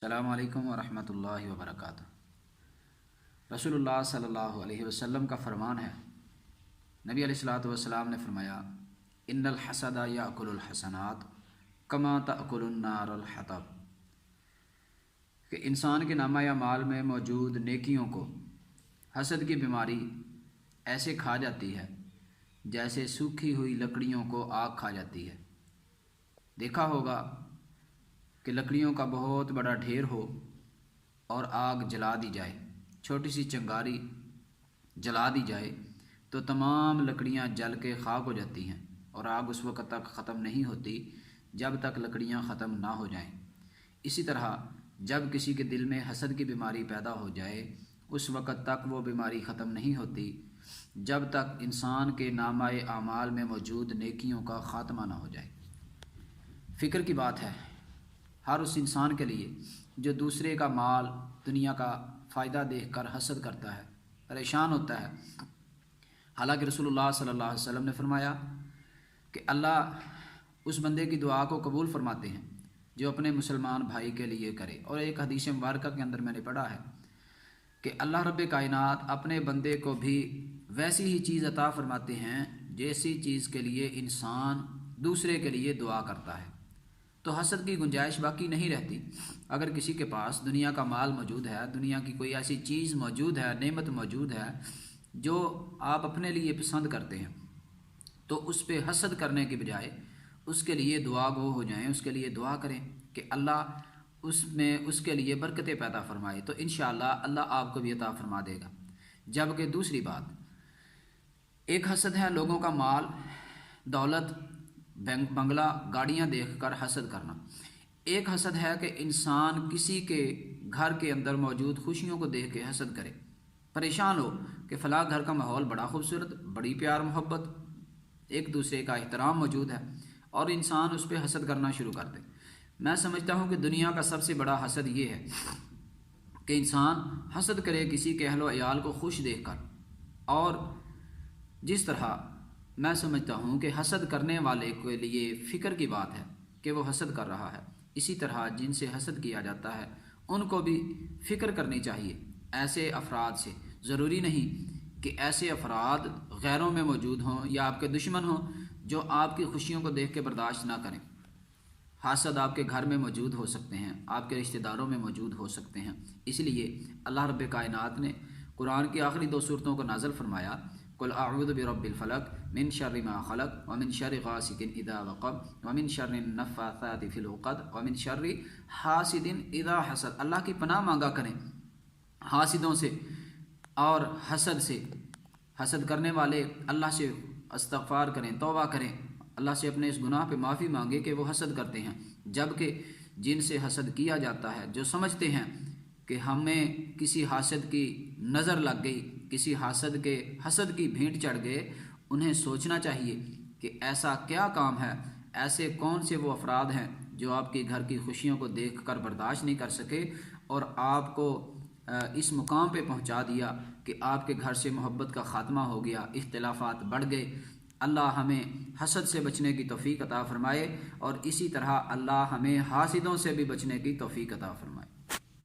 السلام علیکم ورحمۃ اللہ وبرکاتہ۔ رسول اللہ صلی اللہ علیہ وسلم کا فرمان ہے، نبی علیہ الصلوۃ والسلام نے فرمایا، ان الحسد یاکل الحسنات کما تاکل النار الحطب، کہ انسان کے نامہ اعمال میں موجود نیکیوں کو حسد کی بیماری ایسے کھا جاتی ہے جیسے سوکھی ہوئی لکڑیوں کو آگ کھا جاتی ہے۔ دیکھا ہوگا کہ لکڑیوں کا بہت بڑا ڈھیر ہو اور آگ جلا دی جائے، چھوٹی سی چنگاری جلا دی جائے تو تمام لکڑیاں جل کے خاک ہو جاتی ہیں، اور آگ اس وقت تک ختم نہیں ہوتی جب تک لکڑیاں ختم نہ ہو جائیں۔ اسی طرح جب کسی کے دل میں حسد کی بیماری پیدا ہو جائے، اس وقت تک وہ بیماری ختم نہیں ہوتی جب تک انسان کے نامہ اعمال میں موجود نیکیوں کا خاتمہ نہ ہو جائے۔ فکر کی بات ہے ہر اس انسان کے لیے جو دوسرے کا مال، دنیا کا فائدہ دیکھ کر حسد کرتا ہے، پریشان ہوتا ہے۔ حالانکہ رسول اللہ صلی اللہ علیہ وسلم نے فرمایا کہ اللہ اس بندے کی دعا کو قبول فرماتے ہیں جو اپنے مسلمان بھائی کے لیے کرے۔ اور ایک حدیث مبارکہ کے اندر میں نے پڑھا ہے کہ اللہ رب کائنات اپنے بندے کو بھی ویسی ہی چیز عطا فرماتے ہیں جیسی چیز کے لیے انسان دوسرے کے لیے دعا کرتا ہے، تو حسد کی گنجائش باقی نہیں رہتی۔ اگر کسی کے پاس دنیا کا مال موجود ہے، دنیا کی کوئی ایسی چیز موجود ہے، نعمت موجود ہے جو آپ اپنے لیے پسند کرتے ہیں، تو اس پہ حسد کرنے کے بجائے اس کے لیے دعا گو ہو جائیں، اس کے لیے دعا کریں کہ اللہ اس میں اس کے لیے برکتیں پیدا فرمائے، تو انشاءاللہ اللہ آپ کو بھی عطا فرما دے گا۔ جبکہ دوسری بات، ایک حسد ہے لوگوں کا مال، دولت، بنگلہ، گاڑیاں دیکھ کر حسد کرنا۔ ایک حسد ہے کہ انسان کسی کے گھر کے اندر موجود خوشیوں کو دیکھ کے حسد کرے، پریشان ہو کہ فلاں گھر کا ماحول بڑا خوبصورت، بڑی پیار محبت، ایک دوسرے کا احترام موجود ہے، اور انسان اس پہ حسد کرنا شروع کر دے۔ میں سمجھتا ہوں کہ دنیا کا سب سے بڑا حسد یہ ہے کہ انسان حسد کرے کسی کے اہل و عیال کو خوش دیکھ کر، اور جس طرح میں سمجھتا ہوں کہ حسد کرنے والے کے لیے فکر کی بات ہے کہ وہ حسد کر رہا ہے، اسی طرح جن سے حسد کیا جاتا ہے ان کو بھی فکر کرنی چاہیے ایسے افراد سے۔ ضروری نہیں کہ ایسے افراد غیروں میں موجود ہوں یا آپ کے دشمن ہوں جو آپ کی خوشیوں کو دیکھ کے برداشت نہ کریں۔ حسد آپ کے گھر میں موجود ہو سکتے ہیں، آپ کے رشتہ داروں میں موجود ہو سکتے ہیں۔ اس لیے اللہ رب کائنات نے قرآن کی آخری 2 سورتوں کو نازل فرمایا، قل اعوذ برب الفلق من شر ما خلق ومن شر غاسق اذا وقب ومن شر النفاثات في العقد ومن شر حاسد اذا حسد۔ اللہ کی پناہ مانگا کریں حاسدوں سے اور حسد سے۔ حسد کرنے والے اللہ سے استغفار کریں، توبہ کریں، اللہ سے اپنے اس گناہ پہ معافی مانگے کہ وہ حسد کرتے ہیں۔ جبکہ جن سے حسد کیا جاتا ہے، جو سمجھتے ہیں کہ ہمیں کسی حاسد کی نظر لگ گئی، کسی حاسد کے حسد کی بھینٹ چڑھ گئے، انہیں سوچنا چاہیے کہ ایسا کیا کام ہے، ایسے کون سے وہ افراد ہیں جو آپ کے گھر کی خوشیوں کو دیکھ کر برداشت نہیں کر سکے اور آپ کو اس مقام پہ پہنچا دیا کہ آپ کے گھر سے محبت کا خاتمہ ہو گیا، اختلافات بڑھ گئے۔ اللہ ہمیں حسد سے بچنے کی توفیق عطا فرمائے، اور اسی طرح اللہ ہمیں حاسدوں سے بھی بچنے کی توفیق عطا فرمائے۔